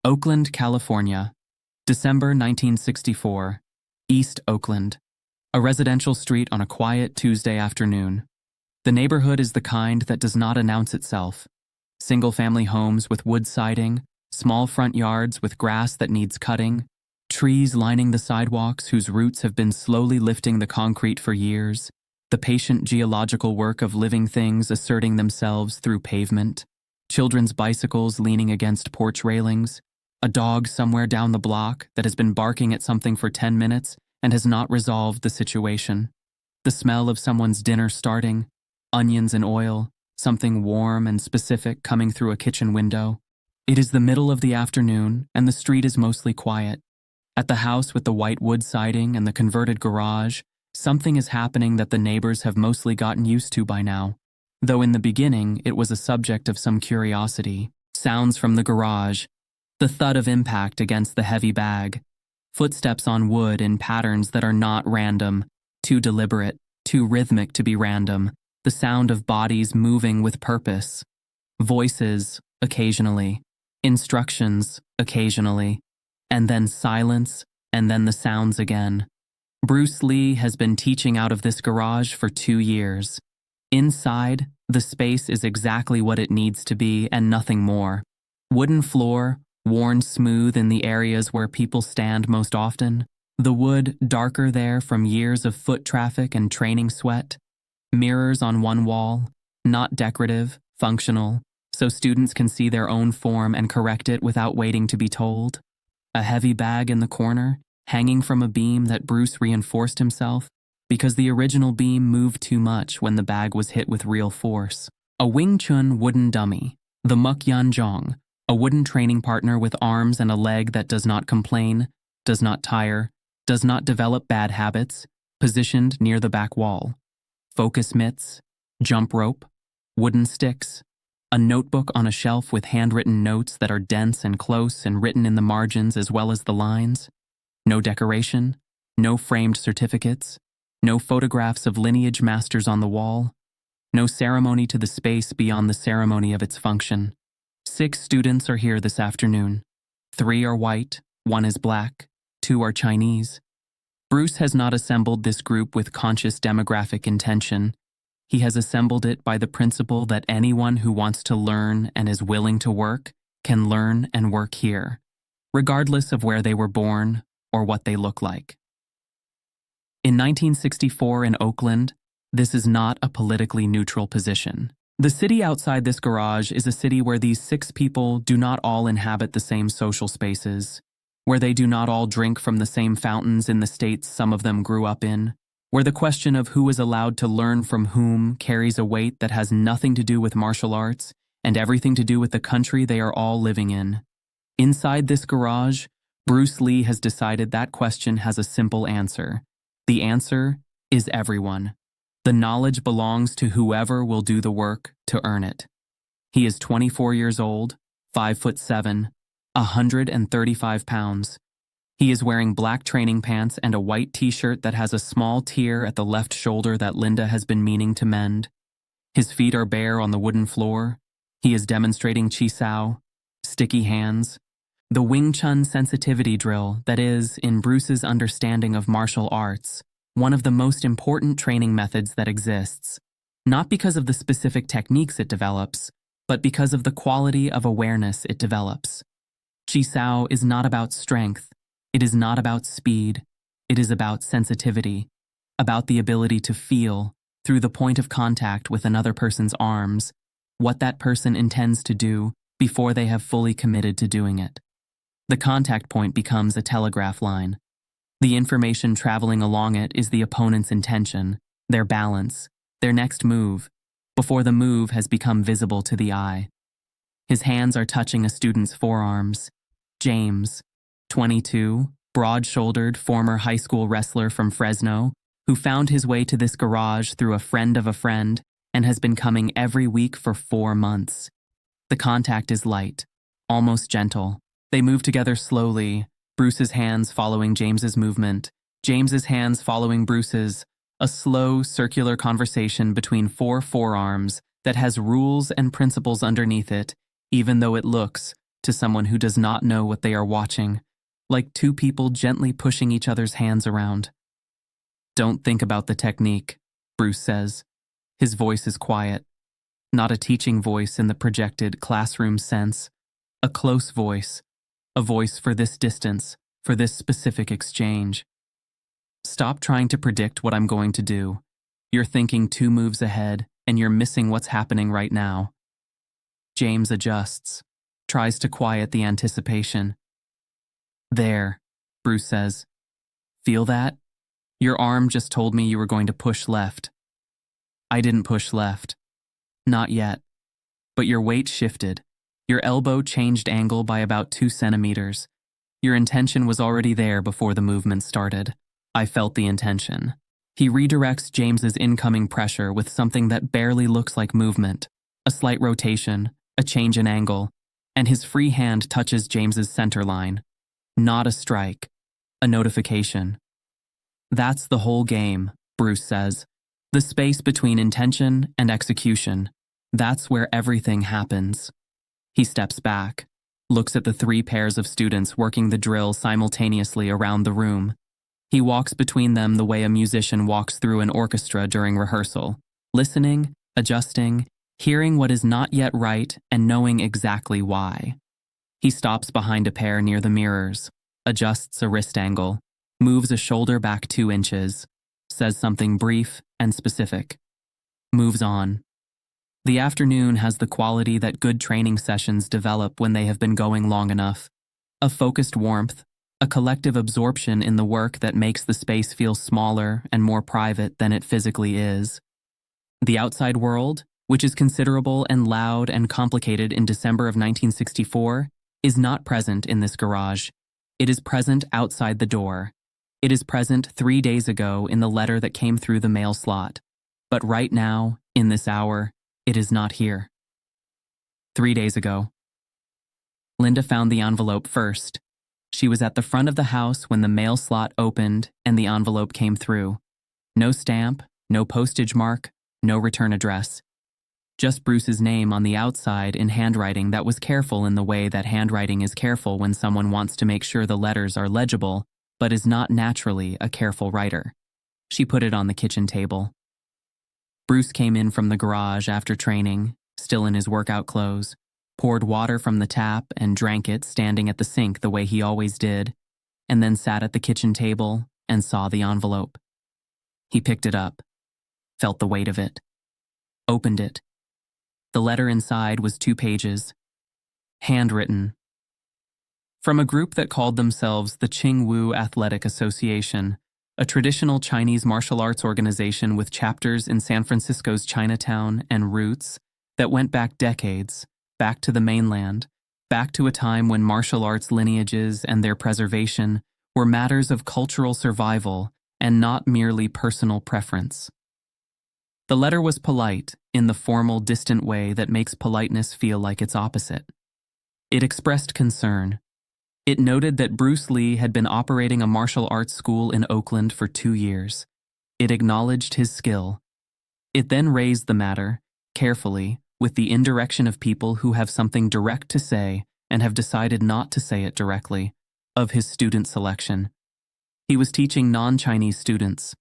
Oakland, California, December 1964, East Oakland. A residential street on a quiet Tuesday afternoon. The neighborhood is the kind that does not announce itself. Single-family homes with wood siding, small front yards with grass that needs cutting, trees lining the sidewalks whose roots have been slowly lifting the concrete for years, the patient geological work of living things asserting themselves through pavement, children's bicycles leaning against porch railings, a dog somewhere down the block that has been barking at something for 10 minutes and has not resolved the situation, the smell of someone's dinner starting, onions and oil, something warm and specific coming through a kitchen window. It is the middle of the afternoon and the street is mostly quiet. At the house with the white wood siding and the converted garage, something is happening that the neighbors have mostly gotten used to by now. Though in the beginning it was a subject of some curiosity. Sounds from the garage, the thud of impact against the heavy bag, footsteps on wood in patterns that are not random, too deliberate, too rhythmic to be random, the sound of bodies moving with purpose. Voices, occasionally. Instructions, occasionally. And then silence, and then the sounds again. Bruce Lee has been teaching out of this garage for 2 years. Inside, the space is exactly what it needs to be and nothing more. Wooden floor, worn smooth in the areas where people stand most often. The wood darker there from years of foot traffic and training sweat. Mirrors on one wall, not decorative, functional, so students can see their own form and correct it without waiting to be told. A heavy bag in the corner, hanging from a beam that Bruce reinforced himself, because the original beam moved too much when the bag was hit with real force. A Wing Chun wooden dummy, the Muk Yan Jong, a wooden training partner with arms and a leg that does not complain, does not tire, does not develop bad habits, positioned near the back wall. Focus mitts, jump rope, wooden sticks, a notebook on a shelf with handwritten notes that are dense and close and written in the margins as well as the lines. No decoration, no framed certificates, no photographs of lineage masters on the wall, no ceremony to the space beyond the ceremony of its function. 6 students are here this afternoon. 3 are white, 1 is black, 2 are Chinese. Bruce has not assembled this group with conscious demographic intention. He has assembled it by the principle that anyone who wants to learn and is willing to work can learn and work here, regardless of where they were born or what they look like. In 1964 in Oakland, this is not a politically neutral position. The city outside this garage is a city where these 6 people do not all inhabit the same social spaces, where they do not all drink from the same fountains in the states some of them grew up in, where the question of who is allowed to learn from whom carries a weight that has nothing to do with martial arts and everything to do with the country they are all living in. Inside this garage, Bruce Lee has decided that question has a simple answer. The answer is everyone. The knowledge belongs to whoever will do the work to earn it. He is 24 years old, 5'7", 135 pounds. He is wearing black training pants and a white t-shirt that has a small tear at the left shoulder that Linda has been meaning to mend. His feet are bare on the wooden floor. He is demonstrating Chi Sao, sticky hands, the Wing Chun sensitivity drill that is, in Bruce's understanding of martial arts, one of the most important training methods that exists, not because of the specific techniques it develops, but because of the quality of awareness it develops. Chi Sao is not about strength. It is not about speed. It is about sensitivity, about the ability to feel, through the point of contact with another person's arms, what that person intends to do before they have fully committed to doing it. The contact point becomes a telegraph line. The information traveling along it is the opponent's intention, their balance, their next move, before the move has become visible to the eye. His hands are touching a student's forearms. James, 22, broad-shouldered former high school wrestler from Fresno, who found his way to this garage through a friend of a friend and has been coming every week for 4 months. The contact is light, almost gentle. They move together slowly, Bruce's hands following James's movement, James's hands following Bruce's, a slow, circular conversation between 4 forearms that has rules and principles underneath it, even though it looks, to someone who does not know what they are watching, like two people gently pushing each other's hands around. "Don't think about the technique," Bruce says. His voice is quiet, not a teaching voice in the projected classroom sense, a close voice, a voice for this distance, for this specific exchange. "Stop trying to predict what I'm going to do. You're thinking 2 moves ahead, and you're missing what's happening right now." James adjusts, tries to quiet the anticipation. "There," Bruce says. "Feel that? Your arm just told me you were going to push left." "I didn't push left. Not yet. But your weight shifted. Your elbow changed angle by about 2 centimeters. Your intention was already there before the movement started. I felt the intention." He redirects James's incoming pressure with something that barely looks like movement, a slight rotation, a change in angle, and his free hand touches James's center line. Not a strike, a notification. "That's the whole game," Bruce says. "The space between intention and execution. That's where everything happens." He steps back, looks at the 3 pairs of students working the drill simultaneously around the room. He walks between them the way a musician walks through an orchestra during rehearsal, listening, adjusting, hearing what is not yet right and knowing exactly why. He stops behind a pair near the mirrors, adjusts a wrist angle, moves a shoulder back 2 inches, says something brief and specific, moves on. The afternoon has the quality that good training sessions develop when they have been going long enough. A focused warmth, a collective absorption in the work that makes the space feel smaller and more private than it physically is. The outside world, which is considerable and loud and complicated in December of 1964, is not present in this garage. It is present outside the door. It is present 3 days ago in the letter that came through the mail slot. But right now, in this hour, it is not here. 3 days ago. Linda found the envelope first. She was at the front of the house when the mail slot opened and the envelope came through. No stamp, no postage mark, no return address. Just Bruce's name on the outside in handwriting that was careful in the way that handwriting is careful when someone wants to make sure the letters are legible, but is not naturally a careful writer. She put it on the kitchen table. Bruce came in from the garage after training, still in his workout clothes, poured water from the tap and drank it standing at the sink the way he always did, and then sat at the kitchen table and saw the envelope. He picked it up, felt the weight of it, opened it. The letter inside was 2 pages, handwritten. From a group that called themselves the Qingwu Athletic Association, a traditional Chinese martial arts organization with chapters in San Francisco's Chinatown and roots that went back decades, back to the mainland, back to a time when martial arts lineages and their preservation were matters of cultural survival and not merely personal preference. The letter was polite in the formal, distant way that makes politeness feel like its opposite. It expressed concern. It noted that Bruce Lee had been operating a martial arts school in Oakland for 2 years. It acknowledged his skill. It then raised the matter, carefully, with the indirection of people who have something direct to say and have decided not to say it directly, of his student selection. He was teaching non-Chinese students.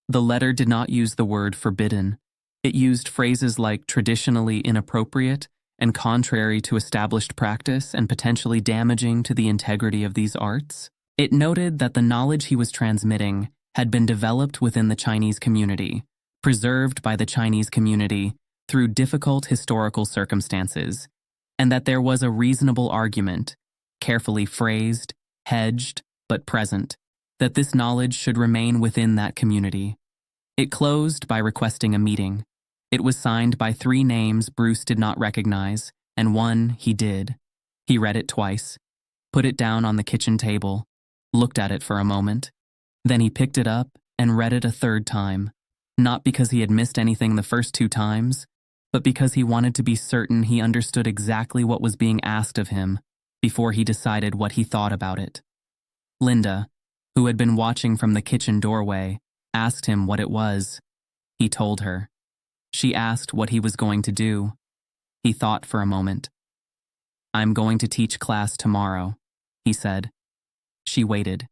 The letter did not use the word forbidden. It used phrases like traditionally inappropriate and contrary to established practice and potentially damaging to the integrity of these arts. It noted that the knowledge he was transmitting had been developed within the Chinese community, preserved by the Chinese community through difficult historical circumstances, and that there was a reasonable argument, carefully phrased, hedged, but present, that this knowledge should remain within that community. It closed by requesting a meeting. It was signed by 3 names Bruce did not recognize, and one he did. He read it twice, put it down on the kitchen table, looked at it for a moment. Then he picked it up and read it a 3rd time, not because he had missed anything the first 2 times, but because he wanted to be certain he understood exactly what was being asked of him before he decided what he thought about it. Linda, who had been watching from the kitchen doorway, asked him what it was. He told her. She asked what he was going to do. He thought for a moment. I'm going to teach class tomorrow, he said. She waited.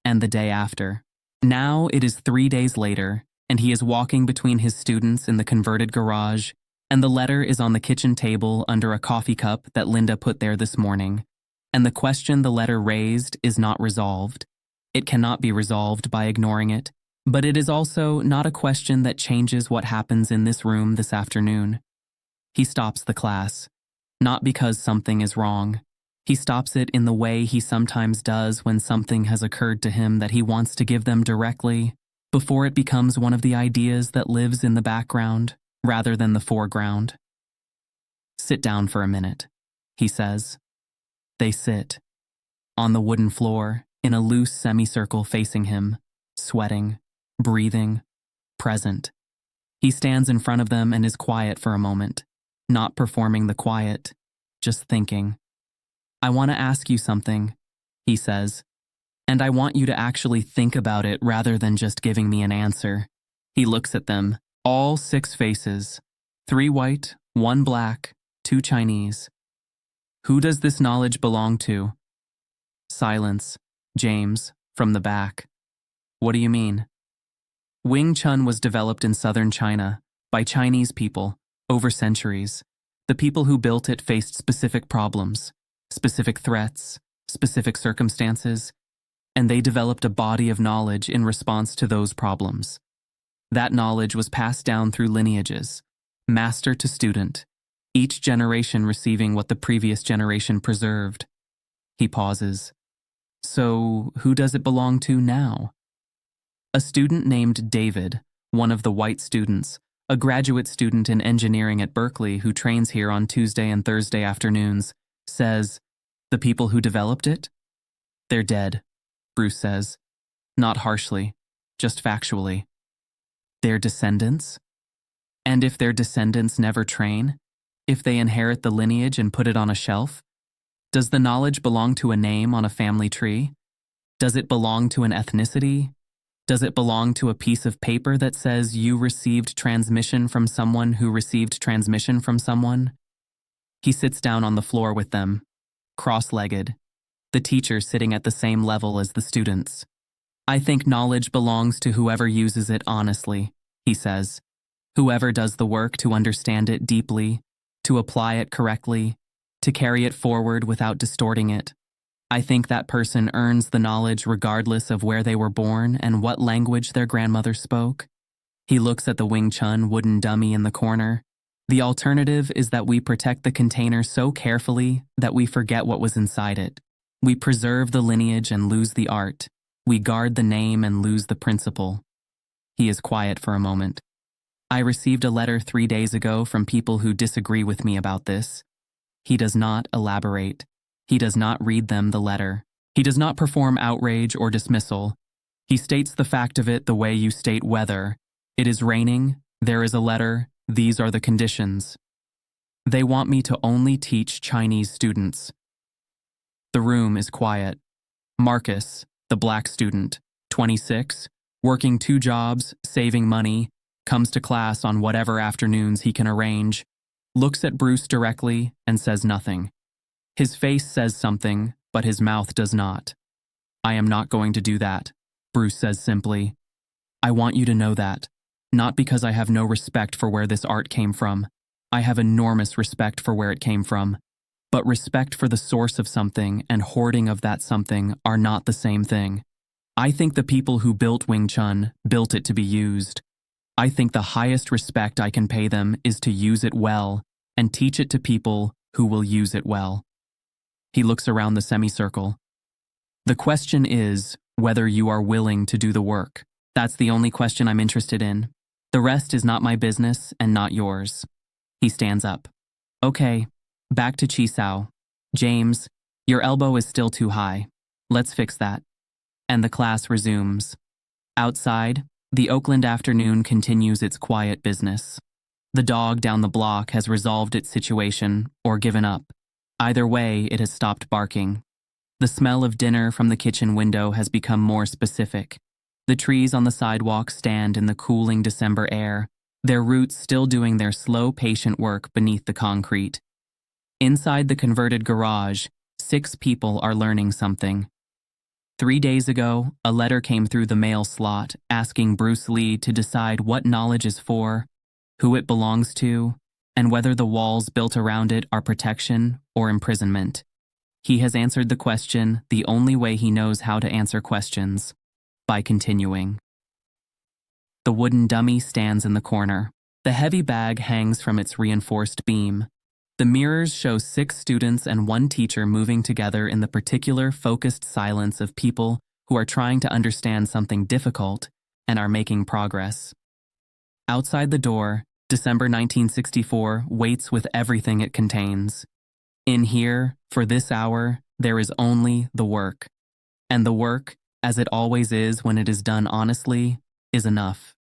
And the day after. Now it is 3 days later, and he is walking between his students in the converted garage, and the letter is on the kitchen table under a coffee cup that Linda put there this morning. And the question the letter raised is not resolved. It cannot be resolved by ignoring it, but it is also not a question that changes what happens in this room this afternoon. He stops the class, not because something is wrong. He stops it in the way he sometimes does when something has occurred to him that he wants to give them directly, before it becomes one of the ideas that lives in the background rather than the foreground. Sit down for a minute, he says. They sit. On the wooden floor, in a loose semicircle facing him, sweating, breathing, present. He stands in front of them and is quiet for a moment, not performing the quiet, just thinking. I want to ask you something, he says, and I want you to actually think about it rather than just giving me an answer. He looks at them, all 6 faces, 3 white, 1 black, 2 Chinese. Who does this knowledge belong to? Silence. James, from the back. What do you mean? Wing Chun was developed in southern China by Chinese people over centuries. The people who built it faced specific problems, specific threats, specific circumstances, and they developed a body of knowledge in response to those problems. That knowledge was passed down through lineages, master to student, each generation receiving what the previous generation preserved. He pauses. So, who does it belong to now? A student named David, one of the white students, a graduate student in engineering at Berkeley who trains here on Tuesday and Thursday afternoons, says, the people who developed it? They're dead, Bruce says. Not harshly, just factually. Their descendants? And if their descendants never train? If they inherit the lineage and put it on a shelf? Does the knowledge belong to a name on a family tree? Does it belong to an ethnicity? Does it belong to a piece of paper that says you received transmission from someone who received transmission from someone? He sits down on the floor with them, cross-legged, the teacher sitting at the same level as the students. I think knowledge belongs to whoever uses it honestly, he says. Whoever does the work to understand it deeply, to apply it correctly, to carry it forward without distorting it. I think that person earns the knowledge regardless of where they were born and what language their grandmother spoke. He looks at the Wing Chun wooden dummy in the corner. The alternative is that we protect the container so carefully that we forget what was inside it. We preserve the lineage and lose the art. We guard the name and lose the principle. He is quiet for a moment. I received a letter 3 days ago from people who disagree with me about this. He does not elaborate. He does not read them the letter. He does not perform outrage or dismissal. He states the fact of it the way you state weather. It is raining, there is a letter, these are the conditions. They want me to only teach Chinese students. The room is quiet. Marcus, the black student, 26, working 2 jobs, saving money, comes to class on whatever afternoons he can arrange, looks at Bruce directly and says nothing. His face says something, but his mouth does not. I am not going to do that, Bruce says simply. I want you to know that, not because I have no respect for where this art came from. I have enormous respect for where it came from, but respect for the source of something and hoarding of that something are not the same thing. I think the people who built Wing Chun built it to be used. I think the highest respect I can pay them is to use it well and teach it to people who will use it well. He looks around the semicircle. The question is whether you are willing to do the work. That's the only question I'm interested in. The rest is not my business and not yours. He stands up. Okay, back to Chisao. James, your elbow is still too high. Let's fix that. And the class resumes. Outside, the Oakland afternoon continues its quiet business. The dog down the block has resolved its situation or given up. Either way, it has stopped barking. The smell of dinner from the kitchen window has become more specific. The trees on the sidewalk stand in the cooling December air, their roots still doing their slow, patient work beneath the concrete. Inside the converted garage, 6 people are learning something. 3 days ago, a letter came through the mail slot asking Bruce Lee to decide what knowledge is for, who it belongs to, and whether the walls built around it are protection or imprisonment. He has answered the question the only way he knows how to answer questions, by continuing. The wooden dummy stands in the corner. The heavy bag hangs from its reinforced beam. The mirrors show 6 students and 1 teacher moving together in the particular focused silence of people who are trying to understand something difficult and are making progress. Outside the door, December 1964 waits with everything it contains. In here, for this hour, there is only the work. And the work, as it always is when it is done honestly, is enough.